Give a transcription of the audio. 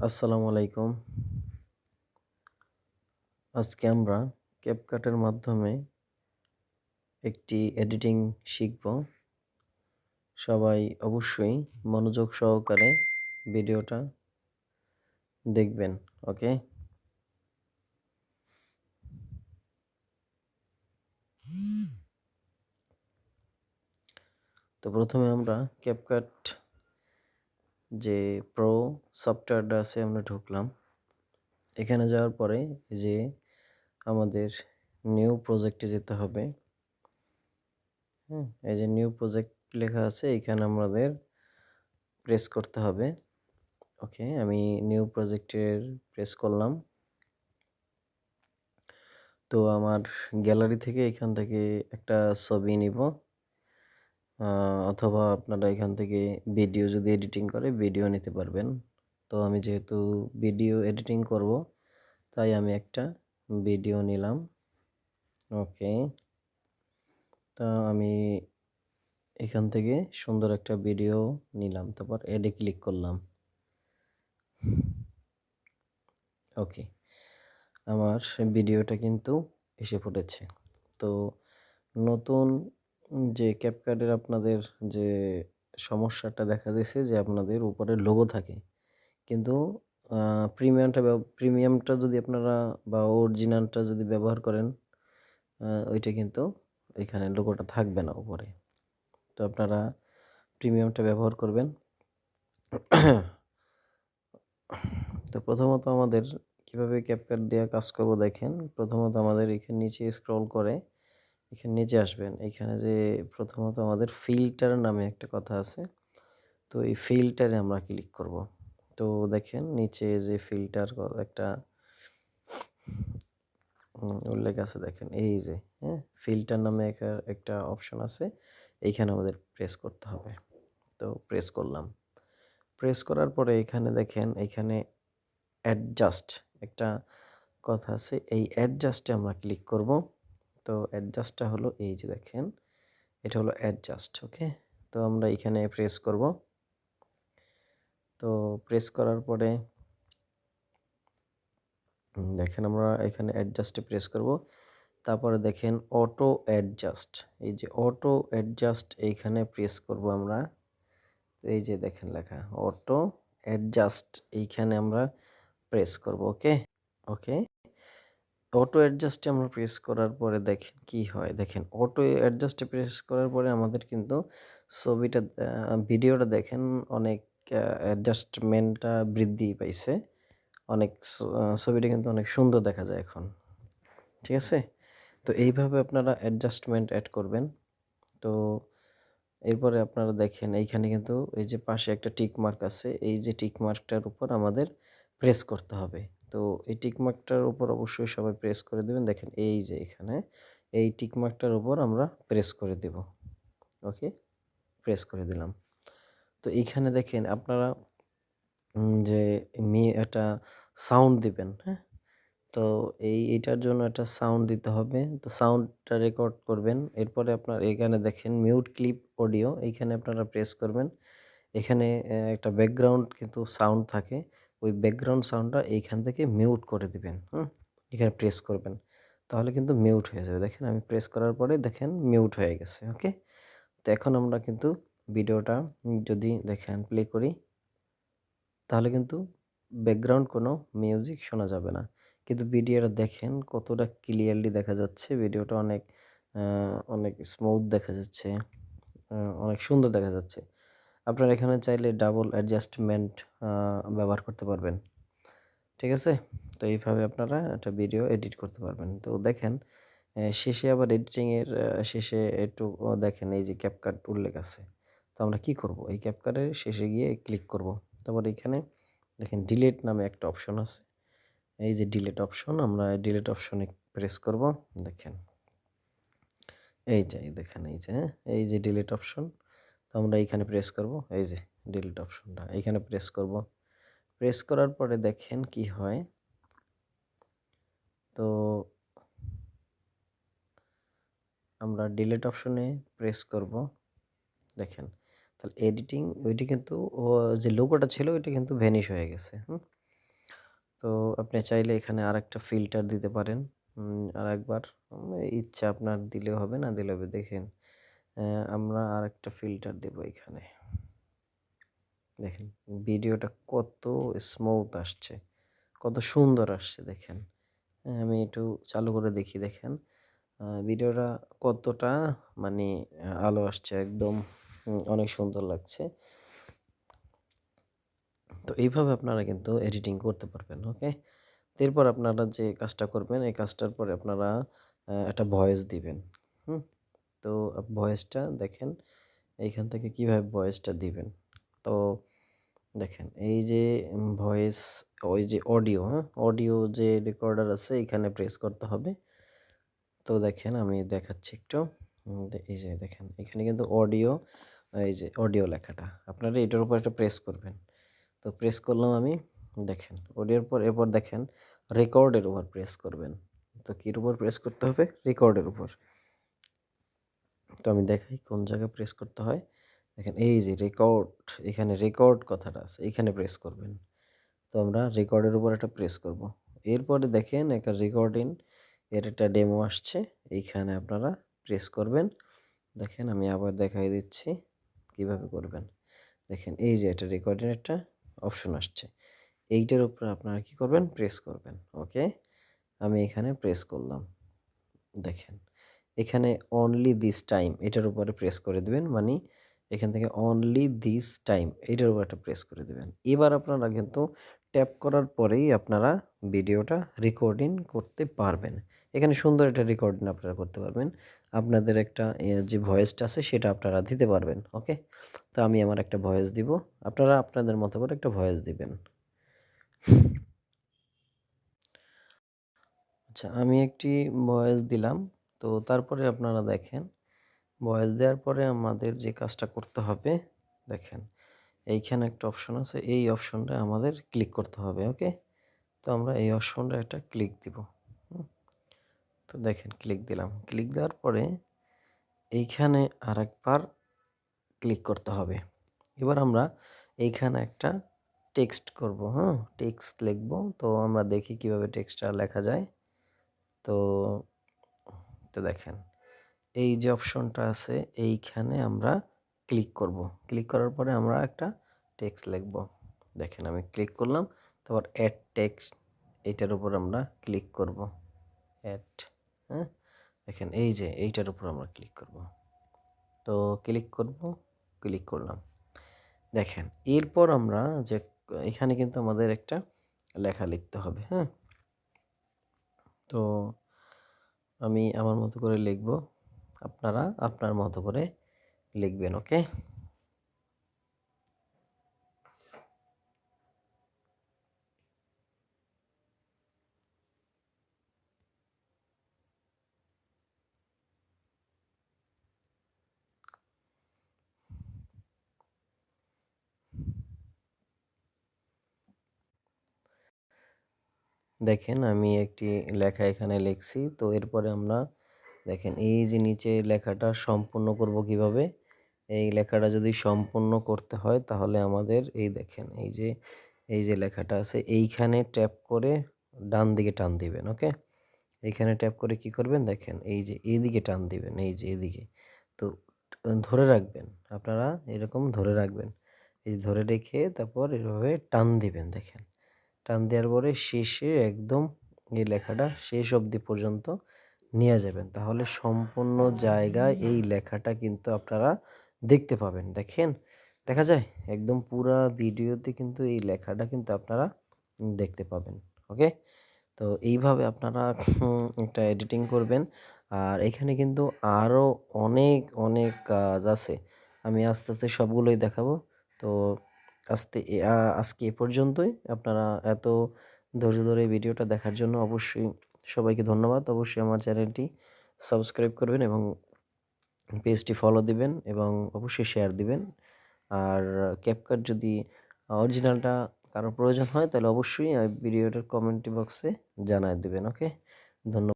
আসসালামু আলাইকুম। আজকে আমরা ক্যাপকাটের মাধ্যমে একটি এডিটিং শিখব। সবাই অবশ্যই মনোযোগ সহকারে ভিডিওটা দেখবেন। ওকে? তো প্রথমে আমরা ক্যাপকাট যে প্রো সফটওয়্যারটা আছে আমরা ঢুকলাম। এখানে যাওয়ার পরে যে আমাদের নিউ প্রজেক্টে যেতে হবে। এই যে নিউ প্রজেক্ট লেখা আছে এখানে আমাদের প্রেস করতে হবে। ওকে, আমি নিউ প্রজেক্টের প্রেস করলাম। তো আমার গ্যালারি থেকে এখান থেকে একটা ছবি নিব, অথবা আপনারা এখান থেকে ভিডিও যদি এডিটিং করে ভিডিও নিতে পারবেন। তো আমি যেহেতু ভিডিও এডিটিং করব তাই আমি একটা ভিডিও নিলাম। ওকে, তো আমি এখান থেকে সুন্দর একটা ভিডিও নিলাম, তারপর এডে ক্লিক করলাম। ওকে, আমার ভিডিওটা কিন্তু এসে পড়েছে। তো নতুন যে ক্যাপকাটের আপনাদের যে সমস্যাটা দেখা দিয়েছে যে আপনাদের উপরে লোগো থাকে, কিন্তু প্রিমিয়ামটা যদি আপনারা বা অরিজিনালটা যদি ব্যবহার করেন, ওইটা কিন্তু এখানে লোগোটা থাকবে না উপরে। তো আপনারা প্রিমিয়ামটা ব্যবহার করবেন। তো প্রথমত আমাদের কিভাবে ক্যাপকাট দিয়ে কাজ করব দেখেন। প্রথমত আমাদের এখানে নিচে স্ক্রল করে এখানে নিচে আসবেন। এখানে যে প্রথমত আমাদের ফিল্টার নামে একটা কথা আছে। তো এই ফিল্টারে আমরা ক্লিক করব। তো দেখেন নিচে যে ফিল্টার একটা উল্লেখ আছে, দেখেন এই যে ফিল্টার নামে একটা অপশন আছে। এইখানে আমাদের প্রেস করতে হবে। তো প্রেস করলাম। প্রেস করার পরে এখানে দেখেন এখানে অ্যাডজাস্ট একটা কথা আছে। এই অ্যাডজাস্টে আমরা ক্লিক করব। তো অ্যাডজাস্টটা হলো এই যে দেখেন, এটা হলো অ্যাডজাস্ট। ওকে, তো আমরা এখানে প্রেস করব। তো প্রেস করার পরে দেখেন আমরা এখানে অ্যাডজাস্টে প্রেস করব। তারপরে দেখেন অটো অ্যাডজাস্ট, এই যে অটো অ্যাডজাস্ট এইখানে প্রেস করব আমরা। এই যে দেখেন লেখা অটো অ্যাডজাস্ট, এইখানে আমরা প্রেস করব। ওকে ওকে, অটো অ্যাডজাস্টে আমরা প্রেস করার পরে দেখেন কি হয়। দেখেন অটো অ্যাডজাস্টে প্রেস করার পরে আমাদের কিন্তু ছবিটা ভিডিওটা দেখেন অনেক অ্যাডজাস্টমেন্টটা বৃদ্ধি পাইছে। অনেক ছবিটা কিন্তু অনেক সুন্দর দেখা যায় এখন। ঠিক আছে? তো এইভাবে আপনারা অ্যাডজাস্টমেন্ট অ্যাড করবেন। তো এরপরে আপনারা দেখেন এইখানে কিন্তু এই যে পাশে একটা টিক মার্ক আছে, এই যে টিক মার্কটার উপর আমাদের প্রেস করতে হবে। তো এই টিক মার্কটার উপর অবশ্যই সবাই প্রেস করে দেবেন। দেখেন এই যে এখানে এই টিক মার্কটার উপর আমরা প্রেস করে দেব। ওকে, প্রেস করে দিলাম। তো এইখানে দেখেন আপনারা যে একটা সাউন্ড দিবেন, হ্যাঁ? তো এইটার জন্য একটা সাউন্ড দিতে হবে। তো সাউন্ডটা রেকর্ড করবেন। এরপরে আপনার এখানে দেখেন মিউট ক্লিপ অডিও, এইখানে আপনারা প্রেস করবেন। এখানে একটা ব্যাকগ্রাউন্ড কিন্তু সাউন্ড থাকে। ওই ব্যাকগ্রাউন্ড সাউন্ডটা এইখান থেকে মিউট করে দিবেন। এখানে প্রেস করবেন। তাহলে কিন্তু মিউট হয়ে যাবে। দেখেন আমি প্রেস করার পরে দেখেন মিউট হয়ে গেছে। ওকে? তো এখন আমরা কিন্তু ভিডিওটা যদি দেখেন প্লে করি, তাহলে কিন্তু ব্যাকগ্রাউন্ড কোনো মিউজিক শোনা যাবে না। কিন্তু ভিডিওটা দেখেন কতটা ক্লিয়ারলি দেখা যাচ্ছে। ভিডিওটা অনেক আ অনেক স্মুথ দেখা যাচ্ছে। অনেক সুন্দর দেখা যাচ্ছে। আপনারা এখানে চাইলে ডাবল অ্যাডজাস্টমেন্ট আ ব্যবহার করতে পারবেন। ঠিক আছে? তো এইভাবে আপনারা একটা ভিডিও এডিট করতে পারবেন। তো দেখেন শেষে আবার এডিটিং এর শেষে একটু দেখেন এই যে ক্যাপকাট উল্লেখ আছে। তো আমরা কি করব? এই ক্যাপকাটের শেষে গিয়ে ক্লিক করব। তারপর এখানে দেখেন ডিলিট নামে একটা অপশন আছে। এই যে ডিলিট অপশন, আমরা ডিলিট অপশনে প্রেস করব। দেখেন এই যে দেখেন এই যে এই যে ডিলিট অপশন। তো আমরা এইখানে প্রেস করব। এই যে ডিলিট অপশনটা এইখানে প্রেস করব। প্রেস করার পরে দেখেন কি হয়। তো আমরা ডিলিট অপশনে প্রেস করব। দেখেন তাহলে এডিটিং ওইটি কিন্তু যে লোগোটা ছিল ওইটা কিন্তু ভ্যানিশ হয়ে গেছে। তো আপনি চাইলে এখানে আরেকটা ফিল্টার দিতে পারেন। আরেকবার ইচ্ছা আপনার দিলেও হবে, না দিলেও হবে। দেখেন আমরা আরেকটা ফিল্টার দেব এখানে। দেখেন ভিডিওটা কত স্মুথ আসছে, কত সুন্দর আসছে দেখেন। আমি একটু চালু করে দেখি দেখেন। ভিডিওটা কতটা মানে আলো আসছে একদম অনেক সুন্দর লাগছে। তো এইভাবে আপনারা কিন্তু এডিটিং করতে পারবেন, ওকে? এরপর আপনারা যে কাজটা করবেন এই কাজটার পরে আপনারা একটা ভয়েস দিবেন। হুম? তো ভয়েসটা দেখেন এইখান থেকে কিভাবে ভয়েসটা দিবেন। তো দেখেন এই যে ভয়েস, ওই যে অডিও, হ্যাঁ? অডিও যে রেকর্ডার আছে এখানে প্রেস করতে হবে। তো দেখেন আমি দেখাচ্ছি একটু। এই যে দেখেন এখানে কিন্তু অডিও, এই যে অডিও লেখাটা আপনারা এটার উপর একটা প্রেস করবেন। তো প্রেস করলাম আমি। দেখেন অডিওর পর এরপর দেখেন রেকর্ডের উপর প্রেস করবেন। তো কির উপর প্রেস করতে হবে? রেকর্ডের উপর। তো আমি দেখাই কোন জায়গায় প্রেস করতে হয়। দেখেন এই যে রেকর্ড, এখানে রেকর্ড কথাটা আছে এখানে প্রেস করবেন। তো আমরা রেকর্ডের উপর একটা প্রেস করব। এরপরে দেখেন একটা রেকর্ডিং এর একটা ডেমো আসছে। এইখানে আপনারা প্রেস করবেন। দেখেন আমি আবার দেখাই দিচ্ছি কিভাবে করবেন। দেখেন এই যে এটা রেকর্ডিং একটা অপশন আসছে। এইটার উপরে আপনারা কি করবেন? প্রেস করবেন। ওকে? আমি এখানে প্রেস করলাম। দেখেন এখানে অনলি দিস টাইম এটার উপরে প্রেস করে দিবেন। মানে এখান থেকে অনলি দিস টাইম এটার উপর একটা প্রেস করে দিবেন। এবার আপনারা কিন্তু ট্যাপ করার পরেই আপনারা ভিডিওটা রেকর্ডিং করতে পারবেন। এখানে সুন্দর একটা রেকর্ডিং আপনারা করতে পারবেন। আপনাদের একটা যে ভয়েসটা আছে সেটা আপনারা দিতে পারবেন। ওকে? তো আমি আমার একটা ভয়েস দিব। আপনারা আপনাদের মতো করে একটা ভয়েস দিবেন। আচ্ছা আমি একটি ভয়েস দিলাম। তো তারপরে আপনারা দেখেন ভয়েস দেওয়ার পরে আমাদের যে কাজটা করতে হবে, দেখেন এইখানে একটা অপশন আছে। এই অপশনটা আমাদের ক্লিক করতে হবে। ওকে? তো আমরা এই অপশনটা একটা ক্লিক দিব। হুম? তো দেখেন ক্লিক দিলাম। ক্লিক দেওয়ার পরে এইখানে আরেকবার ক্লিক করতে হবে। এবার আমরা এইখানে একটা টেক্সট করব, হ্যাঁ? টেক্সট লিখব। তো আমরা দেখি কিভাবে টেক্সটটা লেখা যায়। তো তো দেখেন এই যে অপশনটা আছে এইখানে আমরা ক্লিক করব। ক্লিক করার পরে আমরা একটা টেক্সট লিখব। দেখেন আমি ক্লিক করলাম। তারপর অ্যাড টেক্সট এইটার উপর আমরা ক্লিক করব। অ্যাড, হ্যাঁ? দেখেন এই যে এইটার উপর আমরা ক্লিক করব। তো ক্লিক করব, ক্লিক করলাম। দেখেন এরপর আমরা যে এখানে কিন্তু আমাদের একটা লেখা লিখতে হবে, হ্যাঁ? তো আমি আমার মতো করে লিখব। আপনারা আপনার মতো করে লিখবেন, ওকে? দেখেন আমি একটি লেখা এখানে লিখছি। তো এরপরে আমরা দেখেন এই যে নিচে লেখাটা সম্পূর্ণ করব কিভাবে? এই লেখাটা যদি সম্পূর্ণ করতে হয় তাহলে আমাদের এই দেখেন এই যে লেখাটা আছে এইখানে ট্যাপ করে ডান দিকে টান দিবেন, ওকে? এইখানে ট্যাপ করে কি করবেন? দেখেন এই যে এইদিকে টান দিবেন, এই যে এদিকে। তো ধরে রাখবেন। আপনারা এরকম ধরে রাখবেন। এই ধরে রেখে তারপর এভাবে টান দিবেন দেখেন। টান দেওয়ার পরে শেষে একদম এই লেখাটা শেষ অবধি পর্যন্ত নিয়ে যাবেন। তাহলে সম্পূর্ণ জায়গায় এই লেখাটা কিন্তু আপনারা দেখতে পাবেন। দেখেন, দেখা যায়? একদম পুরা ভিডিওতে কিন্তু এই লেখাটা কিন্তু আপনারা দেখতে পাবেন। ওকে? তো এইভাবে আপনারা একটা এডিটিং করবেন। আর এখানে কিন্তু আরো অনেক, অনেক কাজ আছে। আমি আস্তে, আস্তে সবগুলোই দেখাবো। তো আস্তে এ আ আজকে এ পর্যন্তই। আপনারা এত ধৈর্য ধরে এই ভিডিওটা দেখার জন্য অবশ্যই সবাইকে ধন্যবাদ। অবশ্যই আমার চ্যানেলটি সাবস্ক্রাইব করবেন এবং পেজটি ফলো দিবেন এবং অবশ্যই শেয়ার দিবেন। আর CapCut যদি অরিজিনালটা কারো প্রয়োজন হয় তাহলে অবশ্যই ভিডিওটার কমেন্ট বক্সে জানায় দিবেন। ওকে? ধন্য